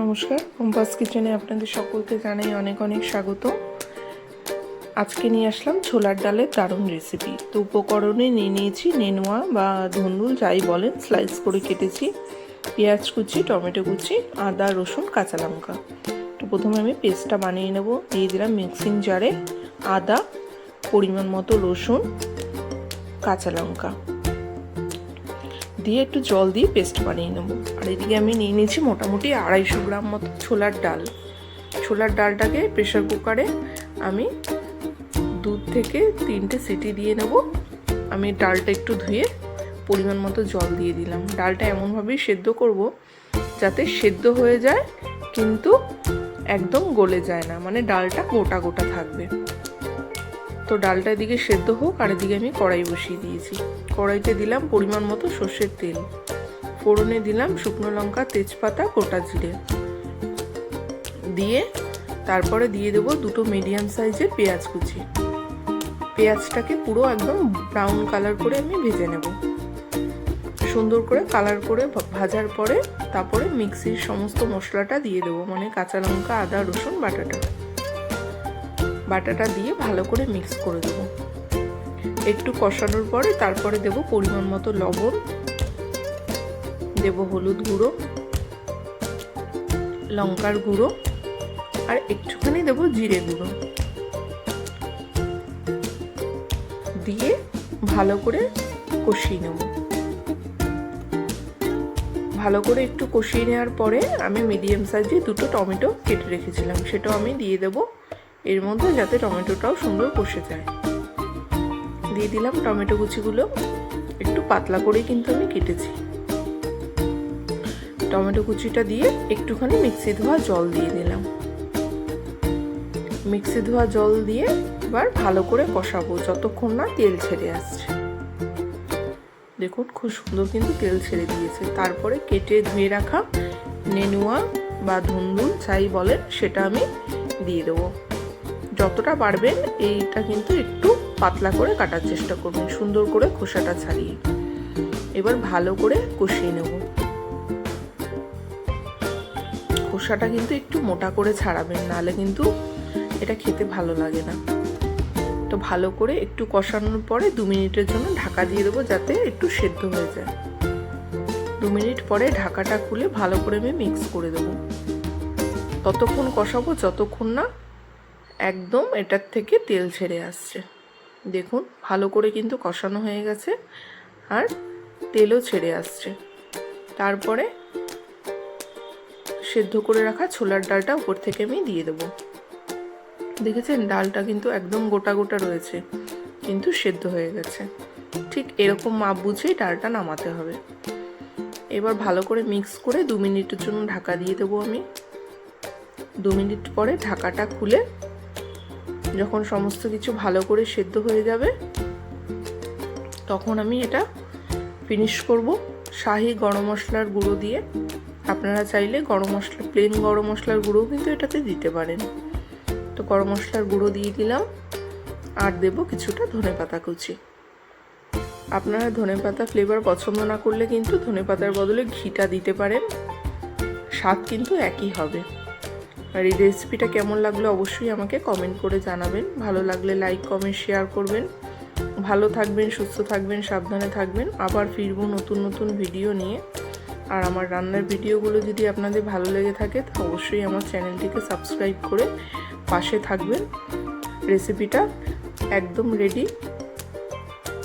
নমস্কার, কম্পাস কিচেনে আপনাদের সকলকে জানাই অনেক অনেক স্বাগত। আজকে নিয়ে আসলাম ছোলার ডালের দারুণ রেসিপি। তো উপকরণে নিয়ে নিয়েছি নেনুয়া বা ধুন্দুল যাই বলেন, স্লাইস করে কেটেছি, পেঁয়াজ কুচি, টমেটো কুচি, আদা, রসুন, কাঁচা লঙ্কা। তো প্রথমে আমি পেস্টটা বানিয়ে নেব। দিয়ে দিলাম মিক্সিং জারে আদা, পরিমাণ মতো রসুন, কাঁচা লঙ্কা দিয়ে একটু জল দিয়ে পেস্ট বানিয়ে নেব। আর এদিকে আমি নিয়ে নিয়েছি মোটামুটি 250 গ্রাম মতো ছোলার ডাল। ছোলার ডালটাকে প্রেশার কুকারে আমি 2 থেকে 3টে সিটি দিয়ে নেব। আমি ডালটা একটু ধুয়ে পরিমাণ মতো জল দিয়ে দিলাম। ডালটা এমনভাবেই সেদ্ধ করব যাতে সেদ্ধ হয়ে যায় কিন্তু একদম গলে যায় না, মানে ডালটা গোটা গোটা থাকবে। তো ডালটা এদিকে সেদ্ধ হোক, আর এদিকে আমি কড়াই বসিয়ে দিয়েছি। কড়াইতে দিলাম পরিমাণ মতো সর্ষের তেল, ফোড়নে দিলাম শুকনো লঙ্কা, তেজপাতা, গোটা জিরে দিয়ে তারপরে দিয়ে দেবো 2টো মিডিয়াম সাইজের পেঁয়াজ কুচি। পেঁয়াজটাকে পুরো একদম ব্রাউন কালার করে আমি ভেজে নেব। সুন্দর করে কালার করে ভাজার পরে তারপরে মিক্সির সমস্ত মশলাটা দিয়ে দেবো, মানে কাঁচা লঙ্কা, আদা, রসুন বাটাটা দিয়ে ভালো করে মিক্স করে দেবো। একটু কষানোর পরে তারপরে দেব পরিমাণ মতো লবণ, দেব হলুদ গুঁড়ো, লঙ্কার গুঁড়ো, আর একটুখানি দেব জিরে গুঁড়ো দিয়ে ভালো করে কষিয়ে নেব। ভালো করে একটু কষিয়ে নেওয়ার পরে আমি মিডিয়াম সাইজে 2টো টমেটো কেটে রেখেছিলাম, সেটাও আমি দিয়ে দেব এর মধ্যে, যাতে টমেটোটাও সুন্দর কষে যায়। দিয়ে দিলাম টমেটো কুচিগুলো, একটু পাতলা করে কিন্তু আমি কেটেছি। টমেটো কুচিটা দিয়ে একটুখানি মিক্সি ধোয়া জল দিয়ে দিলাম। মিক্সি ধোয়া জল দিয়ে এবার ভালো করে কষাবো যতক্ষণ না তেল ছেড়ে আসছে। দেখুন খুব সুন্দর কিন্তু তেল ছেড়ে দিয়েছে। তারপরে কেটে ধুয়ে রাখা নেনুয়া বা ধুন্দুল যাই বলেন সেটা আমি দিয়ে দেবো। যতটা পারবেন এইটা কিন্তু একটু পাতলা করে কাটার চেষ্টা করবেন, সুন্দর করে খোসাটা ছাড়িয়ে। এবার ভালো করে কষিয়ে নেব। খোসাটা কিন্তু একটু মোটা করে ছাড়াবেন, নাহলে কিন্তু এটা খেতে ভালো লাগে না। তো ভালো করে একটু কষানোর পরে 2 মিনিটের জন্য ঢাকা দিয়ে দেবো, যাতে একটু সেদ্ধ হয়ে যায়। 2 মিনিট পরে ঢাকাটা খুলে ভালো করে আমি মিক্স করে দেবো। ততক্ষণ কষাবো যতক্ষণ না একদম এটার থেকে তেল ছেড়ে আসছে। দেখুন ভালো করে কিন্তু কষানো হয়ে গেছে আর তেলও ছেড়ে আসছে। তারপরে সেদ্ধ করে রাখা ছোলার ডালটা উপর থেকে আমি দিয়ে দেবো। দেখেছেন ডালটা কিন্তু একদম গোটা গোটা রয়েছে, কিন্তু সেদ্ধ হয়ে গেছে। ঠিক এরকম মাপ বুঝেই ডালটা নামাতে হবে। এবার ভালো করে মিক্স করে 2 মিনিটের জন্য ঢাকা দিয়ে দেবো আমি। 2 মিনিট পরে ঢাকাটা খুলে যখন সমস্ত কিছু ভালো করে সেদ্ধ হয়ে যাবে তখন আমি এটা ফিনিশ করব শাহি গরম মশলার গুঁড়ো দিয়ে। আপনারা চাইলে প্লেন গরম মশলার গুঁড়ো কিন্তু এটাতে দিতে পারেন। তো গরম মশলার গুঁড়ো দিয়ে দিলাম, আর দেব কিছুটা ধনেপাতা কুচি। আপনারা ধনেপাতা ফ্লেভার পছন্দ না করলে কিন্তু ধনেপাতার বদলে ঘিটা দিতে পারেন, স্বাদ কিন্তু একই হবে। আর এই রেসিপিটা কেমন লাগলো অবশ্যই আমাকে কমেন্ট করে জানাবেন। ভালো লাগলে লাইক, কমেন্ট, শেয়ার করবেন। ভালো থাকবেন, সুস্থ থাকবেন, সাবধানে থাকবেন। আবার ফিরবো নতুন নতুন ভিডিও নিয়ে। আর আমার রান্নার ভিডিওগুলো যদি আপনাদের ভালো লেগে থাকে তো অবশ্যই আমার চ্যানেলটিকে সাবস্ক্রাইব করে পাশে থাকবেন। রেসিপিটা একদম রেডি।